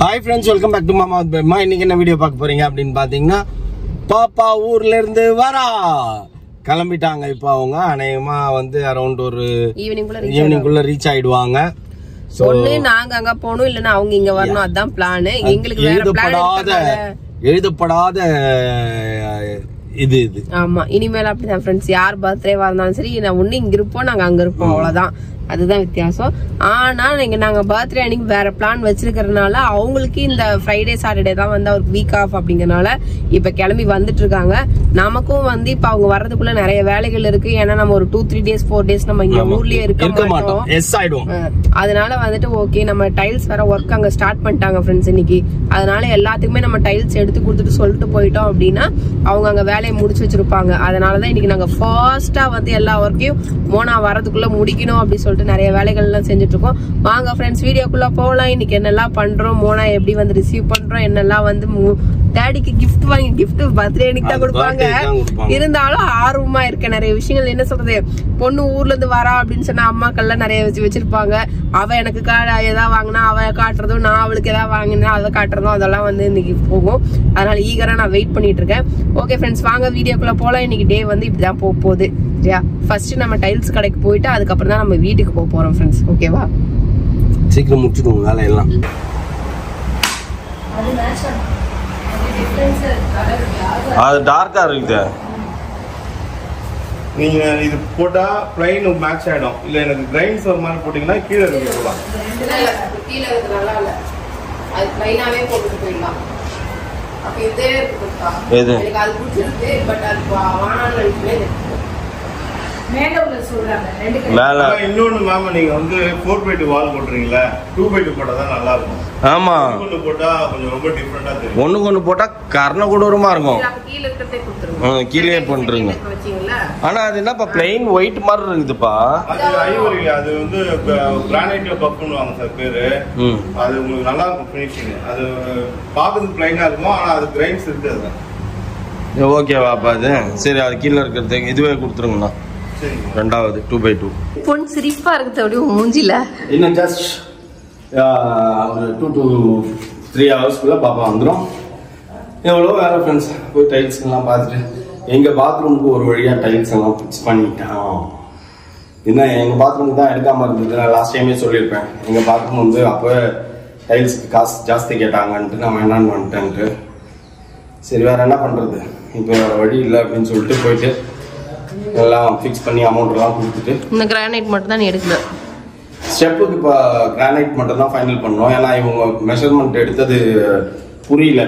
Hi friends, welcome back to மாமா பெம்மா. இன்னைக்கு என்ன வீடியோ பார்க்க போறீங்க அப்படின்னு பாத்தீங்கன்னா, பாப்பா ஊர்ல இருந்து வரா கிளம்பிட்டாங்க. இப்போ அவங்க அநேகமா வந்து அரௌண்ட் ஒரு ஈவினிங்குள்ள ரீச் ஆயிடுவாங்க. ஒண்ணு நாங்க அங்க போகணும், இல்லன்னா அவங்க இங்க வரணும். அதான் பிளான். எங்களுக்கு எழுதப்படாத இது ஆமா. இனிமேல் அப்படிதான் ஃப்ரெண்ட்ஸ், யார் பர்த்டேவா இருந்தாலும் சரி, நான் ஒண்ணு இங்க இருப்போம், நாங்க அங்க இருப்போம், அவ்வளவுதான். அதுதான் வித்தியாசம். ஆனா நாங்க பர்த்டே அன்னைக்கு வேற பிளான் வச்சிருக்கிறதுனால அவங்களுக்கு இந்த ஃப்ரைடே சாட்டர்டே தான் வந்து அவருக்கு வீக் ஆஃப் அப்படிங்கறனால இப்ப கிளம்பி வந்துட்டு இருக்காங்க. நமக்கும் வந்து இப்ப அவங்க வர்றதுக்குள்ள நிறைய வேலைகள் இருக்கு. ஏன்னா நம்ம ஒரு 2-3 days 4 days நம்ம இங்க ஊர்லயே இருக்க மாட்டோம். அதனால வந்துட்டு ஓகே, நம்ம டைல்ஸ் வேற ஒர்க் அங்க ஸ்டார்ட் பண்ணிட்டாங்க ஃப்ரெண்ட்ஸ் இன்னைக்கு. அதனால எல்லாத்துக்குமே நம்ம டைல்ஸ் எடுத்து கொடுத்துட்டு சொல்லிட்டு போயிட்டோம் அப்படின்னா அவங்க அங்க வேலையை முடிச்சு வச்சிருப்பாங்க. அதனாலதான் இன்னைக்கு நாங்க ஃபாஸ்டா வந்து எல்லா ஒர்க்கையும் மோனா வரதுக்குள்ள முடிக்கணும் அப்படின்னு சொல்லிட்டு நிறைய வேலைகள் எல்லாம் செஞ்சுட்டு இருக்கோம். வாங்க ஃப்ரெண்ட்ஸ், வீடியோக்குள்ள போகலாம். இன்னைக்கு என்னெல்லாம் பண்றோம், மோனா எப்படி வந்து ரிசீவ் பண்றோம், என்னெல்லாம் வந்து டேடிக்கு கிஃப்ட் வாங்கி, கிஃப்ட் பர்த்டே அன்னைக்கு தான் கொடுப்பாங்க. இருந்தாலும் ஆர்வமா இருக்க நிறைய விஷயங்கள். என்ன சொல்றது, பொண்ணு ஊர்ல இருந்து வரா அப்படின்னு சொன்னா அம்மாக்கள்லாம் நிறைய வச்சிருப்பாங்க. அவ எனக்கு ஏதாவது வாங்கினா அவ காட்டுறதும், நான் அவளுக்கு ஏதாவது வாங்கினா அதை காட்டுறதும், அதெல்லாம் வந்து இன்னைக்கு போகும். அதனால ஈகரா நான் வெயிட் பண்ணிட்டு இருக்கேன். ஓகே ஃப்ரெண்ட்ஸ், வாங்க வீடியோக்குள்ள போலாம். இன்னைக்கு டே வந்து இப்படிதான் போகுது. ஃபர்ஸ்ட் நம்ம டைல்ஸ் கடைக்கு போயிட்டு அதுக்கப்புறம் தான் நம்ம வீட்டுக்கு போறோம் ஃப்ரெண்ட்ஸ். ஓகேவா, சீக்கிரம் முடிச்சிடுவோம் வேலையெல்லாம். அது டார்க்கா இருக்குது. நீங்க இது போட்டா பிளைன் மேட்ச் ஆயிடும். இல்ல எனக்கு கிரைன்ஸ் ஒரு மாதிரி போட்டீங்கன்னா கீழே இருக்கு போலாம். கீழே இருக்கு நல்லா இல்ல, அது பிளைனாவே போட்டுட்டு போயிடலாம். அப்ப இதே இருக்குப்பா, எனக்கு அது பிடிச்சிருக்கு. பட் அது வானான்னு நினைக்கிறேன். மேல இன்னொன்னு மாமா, நீங்க வந்து 4x2 வால் போட்டுறீங்களா, 2x2 போட்டா தான் நல்லா இருக்கும். ஆமா, ஒன்னு போட்டா கொஞ்சம் ரொம்ப டிஃபரெண்டா தெரியும். ஒண்ணுக்கு போட்டா கர்ண கொடூரமா இருக்கும். கீழே பண்றீங்க. ஆனா அது என்னப்பா பிளைன் ஒயிட் மாதிரி இருக்குதுப்பா. அது ஐவரி, அது வந்து கிரானைட்ல பஃப் பண்ணுவாங்க சார் பேரு. அது உங்களுக்கு நல்லா இருக்கும் ஃபினிஷிங். அது பாக்குறதுக்கு பிளைனா இருக்கும், ஆனா அது கிரைன்ஸ் இருக்காது. ஓகேவா அப்பா? அது சரி, அது கீழே இருக்கிறது இதுவே கொடுத்துருங்கண்ணா. ரெண்டாவது 2x2 பொன் சிரிப்பா இருக்குது அப்படியே மூஞ்சில. இன்னும் ஜஸ்ட் ஒரு 2 to 3 ஹவர்ஸ்க்குள்ள பாப்பா வந்துடும். எவ்வளோ வேற ஃப்ரெண்ட்ஸ், போய் டைல்ஸ் எல்லாம் பார்த்துட்டு எங்க பாத்ரூமுக்கு ஒரு வழியா டைல்ஸ் எல்லாம் ஃபிக்ஸ் பண்ணிட்டோம். என்ன எங்க பாத்ரூமுக்கு தான் எடுக்காம இருந்தது. நான் லாஸ்ட் டைமே சொல்லியிருப்பேன், எங்க பாத்ரூம் வந்து அப்போ டைல்ஸுக்கு காசு ஜாஸ்தி கேட்டாங்கன்ட்டு நான் வேணான்னு வந்துட்டேன்ட்டு. சரி வேற என்ன பண்றது, இப்போ வேற வழி இல்லை அப்படின்னு சொல்லிட்டு போயிட்டு எல்லாம் ஃபிக்ஸ் பண்ணி அமௌண்ட் எல்லாம் கொடுத்துட்டு இந்த கிரானைட் மட்டும் தான் எடுக்கல. ஸ்டெப்புக்கு இப்போ கிரானைட் மட்டும் தான் ஃபைனல் பண்ணோம். ஏன்னா இவங்க மெஷர்மெண்ட் எடுத்தது புரியல.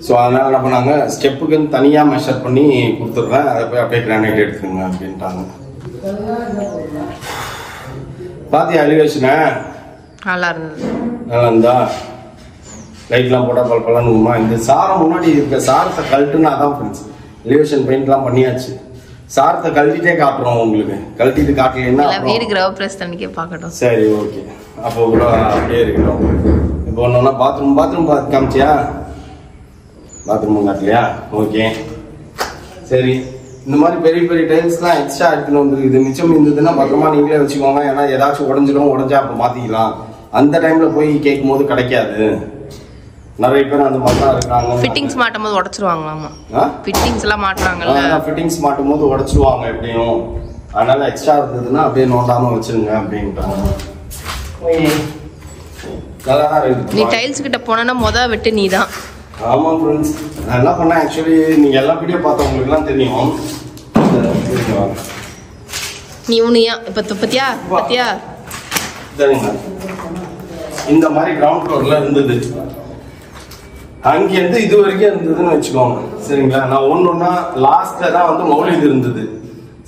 ஸோ அதனால என்ன பண்ணாங்க, ஸ்டெப்புக்குன்னு தனியாக மெஷர் பண்ணி கொடுத்துட்றேன், அதை போய் அப்படியே கிரானைட் எடுத்துக்கோங்க அப்படின்ட்டாங்க. பாத்தியா எலிவேஷனை? நல்லா இருந்தது. நல்லா இருந்தா லைட்லாம் போட்டால் பல பலனுமா. இந்த சாரம் முன்னாடி இருக்க சாரத்தை கழட்டுன்னா தான் ஃப்ரெண்ட்ஸ், எலிவேஷன் பெயிண்ட்லாம் பண்ணியாச்சு. சாரத்தை கழட்டிட்டே காட்டுறோம் உங்களுக்கு. கழட்டிட்டு காட்டலைன்னா வீடு கிரவ் பிரஸ் தண்ணிக்கே பார்க்கட்டும். சரி ஓகே, அப்போ கூட அப்படியே இருக்கிறோம். இப்போ ஒன்றா பாத்ரூம் பார்த்து காமிச்சியா? பாத்ரூம் காட்டலையா? ஓகே சரி. இந்த மாதிரி பெரிய பெரிய டைல்ஸ்லாம் எக்ஸ்ட்ரா எடுத்துன்னு வந்துருக்குது. மிச்சம் இருந்ததுன்னா பத்திரமா நீங்களே வச்சுக்கோங்க. ஏன்னா ஏதாச்சும் உடஞ்சா அப்போ மாற்றிக்கலாம். அந்த டைமில் போய் கேட்கும் போது கிடைக்காது. நிறைய பேர் அந்த மாதிரி தான் இருக்காங்க. ஃபிட்டிங்ஸ் மாட்டும் போது உடைச்சிருவாங்களாமா. ஃபிட்டிங்ஸ் எல்லாம் மாட்டுறாங்கல்ல, ஃபிட்டிங்ஸ் மாட்டும் போது உடைச்சிருவாங்க எப்படியும். அதனால எக்ஸ்ட்ரா இருந்ததுன்னா அப்படியே நோண்டாம வச்சிருங்க அப்படின்ட்டாங்க. நல்லா தான் இருக்கு. நீ டைல்ஸ் கிட்ட போனா முத வெட்டு நீ தான். ஆமா ஃப்ரெண்ட்ஸ், நான் என்ன பண்ணேன் ஆக்சுவலி, நீங்க எல்லா வீடியோ பார்த்தவங்களுக்கு எல்லாம் தெரியும். நீ உனியா இப்ப பத்தியா சரிங்க. இந்த மாதிரி கிரவுண்ட் ஃப்ளோர்ல இருந்தது, அங்கிருந்து இது வரைக்கும் இருந்ததுன்னு வச்சுக்கோங்க. சரிங்களா, நான் ஒன்னொன்னா லாஸ்ட்ல தான் வந்து மௌலிது இருந்தது.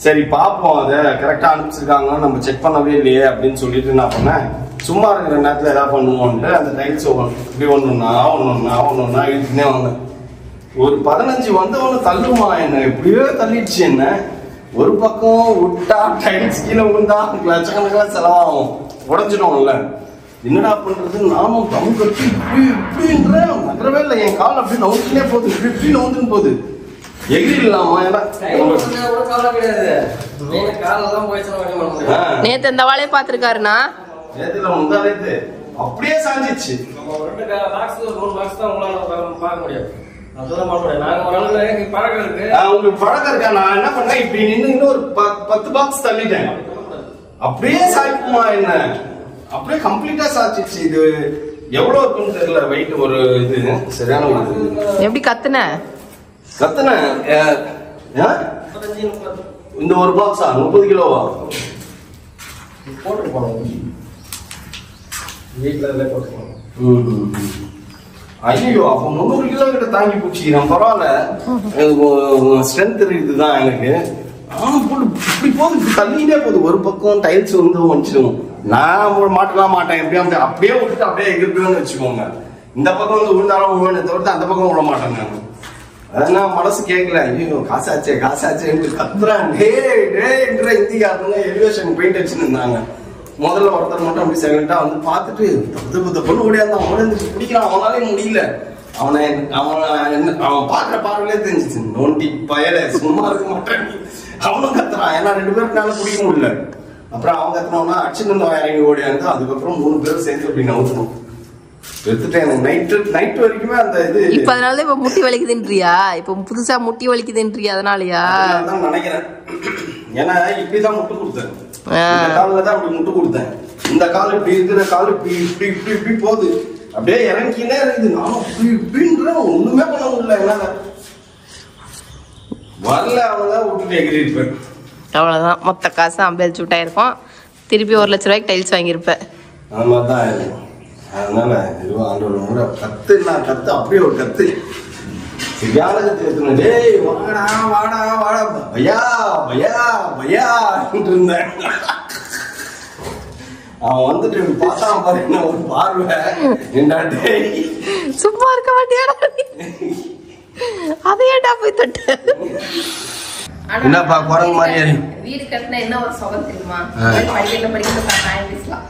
சரி பார்ப்போம், அதை கரெக்டா அனுப்பிச்சிருக்காங்க, நம்ம செக் பண்ணவே இல்லையே அப்படின்னு சொல்லிட்டு என்ன பண்ணேன், சும்மா இருக்கிற நேரத்தில் ஏதாவது பண்ணுவோம்ட்டு அந்த டைல்ஸ் இப்படி ஒன்னொன்னா இழுத்துனே வந்தேன். ஒரு 15 வந்தவொன்னு தள்ளுமா என்ன, எப்படியோ தள்ளிடுச்சு என்ன. ஒரு பக்கம் விட்டா டைல்ஸ் கீழே விழுந்தா லட்சக்கணக்கில் செலவாகும், உடஞ்சிடும்ல. என்னடா பண்றது, நானும் தம் கட்டி இப்படின்ற நகரவே இல்லை. என் கால் அப்படி நவுத்துனே போகுது, இப்படி நவுந்துன்னு போகுது. எகிரி இல்லாமா நேத்து இந்த வாழையை பாத்துருக்காருண்ணா. நேத்துல அப்படியே சாஞ்சிச்சு. நம்ம 2 பாக்ஸ் 3 பாக்ஸ் தான் உங்களால பார்க்க முடியாது. அதுதான் பண்ணுவேன். நாங்க ஒரு அளவுக்கு பழக்கம் இருக்கு. உங்களுக்கு பழக்கம் இருக்கா? நான் என்ன பண்ணேன், இப்படி நின்று இன்னும் ஒரு 10 பாக்ஸ் தள்ளிட்டேன். அப்படியே சாய்க்குமா என்ன? அப்படியே கம்ப்ளீட்டா சாய்ச்சிச்சு. இது எவ்வளவு இருக்குன்னு தெரியல வெயிட். ஒரு இது சரியான ஒரு எப்படி கத்துன இந்த ஒரு பாக்ஸா 30 கிலோவா போட்டு போனோம் வீட்டுல போட்டு. ஐயோ, அப்ப 300 கிலோ கிட்ட தாங்கி போச்சுக்கிறேன். பரவாயில்ல, ஸ்ட்ரென்த் இருக்குதுதான் எனக்கு. இப்படி போகுது, தள்ளிட்டே போகுது. ஒரு பக்கம் டைல்ஸ் வந்து வந்துடும். நான் மாட்டலாம் மாட்டேன், எப்படியா அப்படியே விட்டுட்டு அப்படியே எகிருப்பேன்னு வச்சுக்கோங்க. இந்த பக்கம் வந்து விழுந்தாலும் விழுந்து தவிர்த்து அந்த பக்கம் விட மாட்டேன் நான். அதெல்லாம் மனசு கேட்கல. ஐயோ காசாச்சே கத்துறான். டேன்ற இந்திக்காரங்க எலிவேஷன் பெயிண்ட் வச்சுன்னு இருந்தாங்க. முதல்ல ஒருத்தர் மட்டும் அப்படி செகண்டா வந்து பார்த்துட்டு பொண்ணு ஓடியாந்தான். அவன் எழுந்துச்சு பிடிக்கிறான். அவனாலே முடியல. அவன் பாக்குற பார்வையிலே தெரிஞ்சிச்சு, நோண்டி பயல சும்மா இருக்க மாட்டேன். அவனும் கத்துறான். ஏன்னா 2 பேருக்குனால பிடிக்க முடியல. அப்புறம் அவங்க கத்துனோம்னா அச்சுன்னு இறங்கி ஓடியாந்து. அதுக்கப்புறம் 3 பேரும் சேர்ந்து அப்படி நவுத்தணும். எடுத்துட்டேன். நைட் வரைக்குமே அந்த இது. இப்ப அதனாலதான் இப்ப முட்டி வலிக்குதுன்றியா? இப்ப புதுசா முட்டி வலிக்குதுன்றியா? அதனாலயா நினைக்கிறேன். ஏன்னா இப்படிதான் முட்டு கொடுத்தேன். இந்த காலில் தான் அப்படி முட்டு கொடுத்தேன். இந்த கால் இப்படி இருக்கிற கால் இப்படி போகுது. அப்படியே இறங்கினே இருக்குது. நானும் இப்படின்ற ஒண்ணுமே பண்ண முடியல. என்னால வரல. அவங்க விட்டுட்டு எகிரிருப்பேன். அவ்வளவுதான். மொத்த காசு அம்பேல் சூட்டா இருக்கும். திருப்பி 1 லட்ச ரூபாய்க்கு டைல்ஸ் வாங்கியிருப்பேன். அந்த மாதிரிதான் இருக்கும். அதனால ஆண்டோட முறை கத்து. நான் கத்து அப்படியே ஒரு கத்து சரியான கத்து எடுத்துனேன். டேய் வாடா வாடா வாடா பையா பையா பையா இருந்தேன். அவன் வந்துட்டு பார்த்தான் பாரு, ஒரு பார்வை. என்ன டேய் சும்மா இருக்க மாட்டியாடா? அதையேடா போய் தொட்டு. என்னப்பா குரங்கு மாதிரியா? வீடு கட்டினா என்ன ஒரு சுகம் தெரியுமா? படிக்கல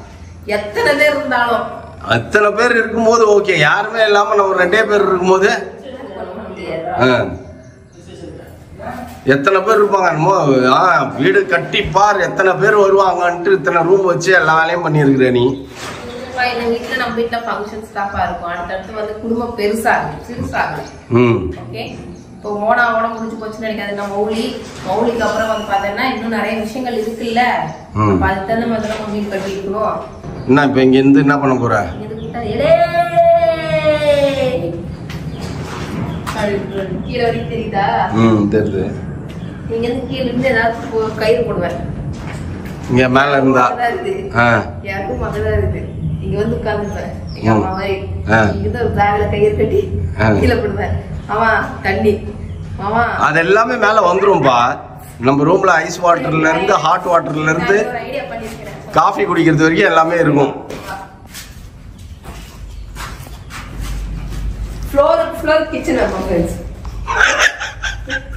எத்தனை பேர் இருந்தாலும், அத்தனை பேர் இருக்கும்போது ஓகே. யாருமே இல்லாம நம்ம 2 பேர் இருக்கும்போது எத்தனை பேர் இருப்பாங்க? வீடு கட்டி பார் எத்தனை பேர் வருவாங்கன்ட்டு இத்தனை ரூம் வச்சு எல்லா வேலையும் பண்ணிருக்கிற நீ. எங்க வீட்டுல நம்ம வீட்டுல ஃபங்க்ஷன்ஸ் தான் இருக்கும். அடுத்தடுத்து வந்து குடும்பம் பெருசா இருக்கு, சிறுசா இருக்கு. ஓகே, இப்போ மோனாவோட முடிஞ்சு போச்சுன்னு நினைக்காது. நம்ம மௌலிக்கு அப்புறம் வந்து பாத்தீங்கன்னா இன்னும் நிறைய விஷயங்கள் இருக்குல்ல. அதுக்கு தகுந்த மாதிரி நம்ம வீடு கட்டி இருக்கணும். என்ன இப்ப இங்க இருந்து என்ன பண்ண போற? கீழே வரைக்கும் தெரியுதா? தெரியுது. நீங்க இருந்து கீழே இருந்து ஏதாவது கயிறு போடுவேன். இங்க மேல இருந்தா யாருக்கும் மகதான் இருக்கு. இங்க வந்து உட்கார்ந்துப்பேன். எங்க அம்மா மாதிரி இங்க ஒரு பேக்ல கயிறு கட்டி கீழே போடுவேன். அவன் தண்ணி அது எல்லாமே மேல வந்துரும்பா. நம்ம ரூம்ல ஐஸ் வாட்டர்ல இருந்து ஹாட் வாட்டர்ல இருந்து காஃபி குடிக்கிறது வரைக்கும் எல்லாமே இருக்கும். ஃப்ளோர் கிச்சன் இருக்கும் फ्रेंड्स.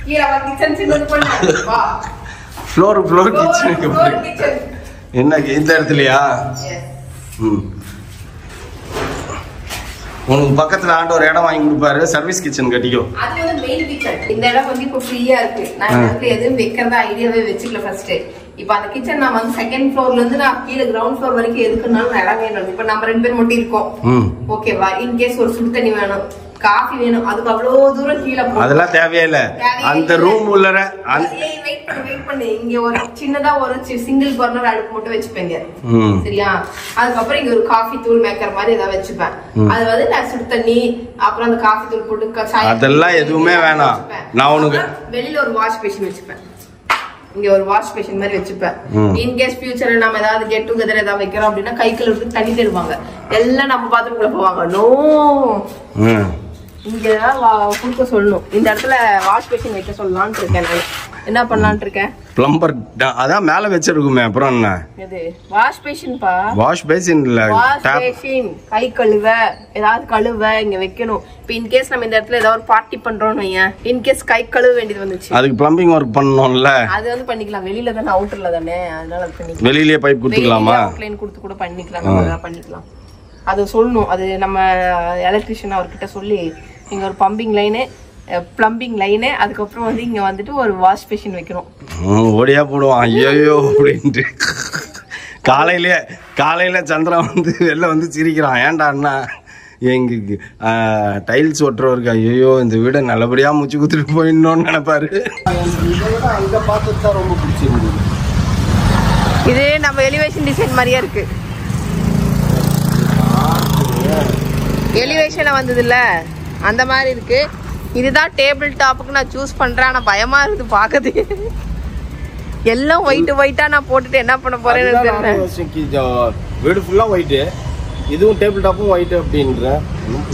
கீழ வா கிச்சன் சின்னது பண்ணு வா. ஃப்ளோர் கிச்சனுக்கு என்ன இந்த இடத்துலயா? உனக்கு பக்கத்துல ஆண்டவர் இடம் வாங்கி கொடுப்பாரு, சர்வீஸ் கிச்சன் கட்டிக்கோ. அது வந்து மெயின் கிச்சன். இந்த இடம் வந்து இப்ப ஃப்ரீயா இருக்கு. நான் இந்த எதுவும் வைக்கிறதா ஐடியாவே வச்சுக்கல ஃபர்ஸ்ட். இப்ப அந்த கிச்சன் நான் வந்து 2nd ஃப்ளோர்ல இருந்து நான் கீழ கிரவுண்ட் ஃப்ளோர் வரைக்கும் எதுக்குனாலும் நான் இடம் வேணும். இப்ப நம்ம 2 பேர் மட்டும் இருக்கோம். ஓகேவா? இன் கேஸ் ஒரு சுடு தண்ணி வேணும், காஃபி வேணும், அதுக்கு அவ்வளவு தூரம் கீழே அதெல்லாம் தேவையே இல்ல. அந்த ரூம் உள்ளற வெயிட் பண்ணு. இங்க ஒரு சின்னதா ஒரு சிங்கிள் பர்னர் அடுப்பு மட்டும் வச்சுப்பேங்க. சரியா? அதுக்கப்புறம் இங்க ஒரு காஃபி தூள் மேக்கர் மாதிரி ஏதாவது வச்சுப்பேன். அது வந்து நான் சுடு தண்ணி அப்புறம் அந்த காஃபி தூள் போட்டு அதெல்லாம் எதுவுமே வேணாம். நான் உனக்கு வெளியில ஒரு வாஷ் பேஷன் வச்சுப்பேன். இங்க ஒரு வாஷ் பேஷன் மாதிரி வச்சுப்பேன். இன்கேஸ் ஃபியூச்சர்ல நம்ம ஏதாவது கெட் டுகெதர் ஏதாவது வைக்கிறோம் அப்படின்னா கை கழுவுக்கு தண்ணி தருவாங்க. எல்லாம் நம்ம பாத்ரூம்குள்ள போவாங்க. நோ, இங்க குடுக்க சொல்லணும். இந்த இடத்துல வாஷ் பேஷன் வைக்க சொல்லலாம்னு இருக்கேன். நான் என்ன பண்ணலாம்னு இருக்கேன்? பிளம்பர் அதான் மேல வச்சிருக்குமே. அப்புறம் என்ன இது? வாஷ் பேஷன் பா. வாஷ் பேஷன் இல்ல, வாஷ் பேஷன். கை கழுவ ஏதாவது கழுவ இங்க வைக்கணும். இப்போ இன் கேஸ் நம்ம இந்த இடத்துல ஏதாவது பார்ட்டி பண்றோம்னு வையேன், இன் கேஸ் கை கழுவ வேண்டியது வந்துச்சு, அதுக்கு பிளம்பிங் ஒர்க் பண்ணனும்ல. அது வந்து பண்ணிக்கலாம். வெளியில தானே, அவுட்டர்ல தானே, அதனால அது பண்ணிக்கலாம். வெளியிலே பைப் கொடுத்துக்கலாமா? அவுட்லைன் கொடுத்து கூட பண்ணிக்கலாம். நம்ம பண்ணிக்கலாம். அது சொல்லணும். அது நம்ம எலக்ட்ரிஷியன் அவர்கிட்ட சொல்லி இங்க ஒரு பம்பிங் லைனு, பிளம்பிங் லைனு, அதுக்கப்புறம் வந்து இங்க வந்துட்டு ஒரு வாஷ் பேஷன் வைக்கணும். ஓடியா போடுவான் ஐயோ அப்படின்ட்டு. காலையில சந்திரன் வந்து வெளில வந்து சிரிக்கிறான். ஏன்டா அண்ணா எங்களுக்கு டைல்ஸ் ஒட்டுறவருக்கு ஐயோ இந்த வீடை நல்லபடியா முடிச்சு கொடுத்துட்டு போயிடணும்னு நினைப்பாரு. இதை விட அங்க பார்த்தது தான் ரொம்ப பிடிச்சிருந்தது. இது நம்ம எலிவேஷன் டிசைன் மாதிரியே இருக்கு. எலிவேஷன்ல வந்தது இல்ல அந்த மாதிரி இருக்கு. இதுதான் டேபிள் டாப்புக்கு நான் சூஸ் பண்றேன். ஆனா பயமா இருக்குது பாக்குது. எல்லாம் ஒயிட்டா நான் போட்டுட்டு என்ன பண்ண போறேன்னு தெரியல. வீடு ஃபுல்லா ஒயிட், இதுவும் டேபிள் டாப்பும் ஒயிட் அப்படின்ற.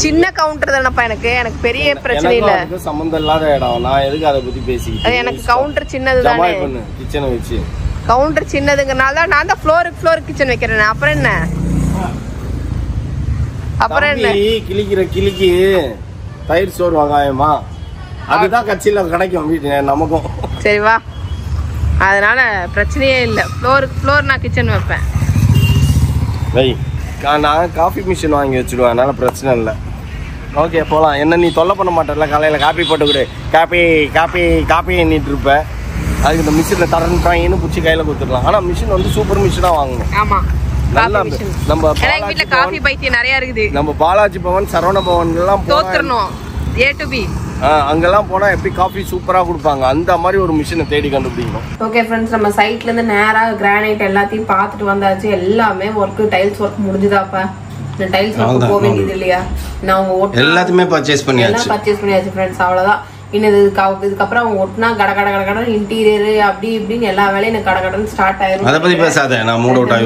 சின்ன கவுண்டர் தானப்பா எனக்கு பெரிய பிரச்சனை இல்ல. சம்பந்தம் இல்லாத இடம், நான் எதுக்கு அதை பத்தி பேசிக்கிட்டு. எனக்கு கவுண்டர் சின்னது தானே. கிச்சனை வச்சு கவுண்டர் சின்னதுங்கனால நான் தான் ஃப்ளோருக்கு கிச்சன் வைக்கிறேன். அப்புறம் என்ன கிளிக்கு தயிர் சோறு வெங்காயமா அதுதான் கட்சியில கிடைக்கும் வீட்டு நமக்கும். சரி வா, அதனால பிரச்சனையே இல்லை. ஃப்ளோர் நான் கிச்சன் வைப்பேன். நான் காஃபி மிஷின் வாங்கி வச்சுடுவேன், அதனால பிரச்சனை இல்லை. ஓகே போகலாம். என்ன நீ தொல்லை பண்ண மாட்டேன்ல, காலையில் காப்பி போட்டு கொடு, காப்பி எண்ணிட்டு இருப்பேன். அதுக்கு இந்த மிஷினில் தரன்னு பிடிச்சி கையில் கொடுத்துடலாம். ஆனால் மிஷின் வந்து சூப்பர் மிஷினாக வாங்கணும். ஆமாம், நம்ம வீட்டுல காபி பைத்தியம் நிறைய இருக்குது. நம்ம பாலாஜி பவன், சரவண பவன் எல்லாம் தோத்துறணும். A to B அங்கெல்லாம் போனா எப்படி காஃபி சூப்பரா கொடுப்பாங்க, அந்த மாதிரி ஒரு மிஷினை தேடி கண்டுபிடிக்கணும். ஓகே ஃப்ரெண்ட்ஸ், நம்ம சைட்ல இருந்து நேரா கிரானைட் எல்லாத்தையும் பார்த்துட்டு வந்தாச்சு. எல்லாமே ஒர்க், டைல்ஸ் ஒர்க் முடிஞ்சுதாப்பா. இந்த டைல்ஸ் ஒர்க் போக வேண்டியது இல்லையா? நான் எல்லாத்தையுமே பர்ச்சேஸ் பண்ணியாச்சு ஃப்ரெண்ட்ஸ். அவ்வளவுதான். இன்னும் இதுக்கப்புறம் அவங்க ஒட்டினா கட இன்டீரியர் அப்படி இப்படின்னு எல்லா வேலையும் கடன்னு ஸ்டார்ட் ஆயிரும். அதை பத்தி பேசாத, நான் மூட் அவுட் ஆகி.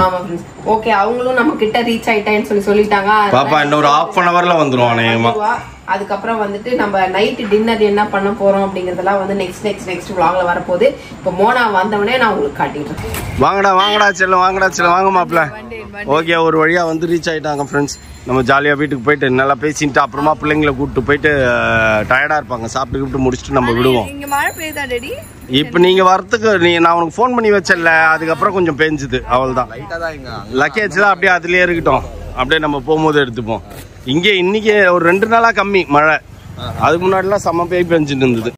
ஆமா ஃப்ரெண்ட்ஸ். ஓகே, அவங்களும் நம்ம கிட்ட ரீச் ஆயிட்டான்னு சொல்லிட்டாங்க. பாப்பா இன்னும் ஒரு ½ an hourல வந்துரும் அநேகமா. அதுக்கப்புறம் வந்துட்டு நம்ம நைட் டின்னர் என்ன பண்ண போறோம் அப்படிங்கறதெல்லாம் வந்து நெக்ஸ்ட் vlogல வரப்போகுது. இப்போ மோனா வந்தவனே நான் உங்களுக்கு காட்டிடுறேன். வாங்கடா செல்லம், வாங்க மாப்ள. ஓகே, ஒரு வழியா வந்து ரீச் ஆயிட்டாங்க ஃப்ரெண்ட்ஸ். நம்ம ஜாலியா வீட்டுக்கு போயிட்டு நல்லா பேசிட்டு அப்புறமா பிள்ளைங்களை கூப்பிட்டு போயிட்டு டயர்டா இருப்பாங்க, சாப்பிட்டு முடிச்சுட்டு நம்ம விடுவோம். இப்ப நீங்க வரத்துக்கு நான் உனக்கு போன் பண்ணி வச்சல, அதுக்கப்புறம் கொஞ்சம் பெஞ்சுது, அவள்தான். லக்கேஜ் எல்லாம் அப்படியே அதுலயே இருக்கட்டும், அப்படியே நம்ம போகும்போது எடுத்துப்போம். இங்கே இன்னைக்கு ஒரு 2 நாளா கம்மி மழை, அதுக்கு முன்னாடிலாம் செம்ம பெஞ்சிட்டு இருந்தது.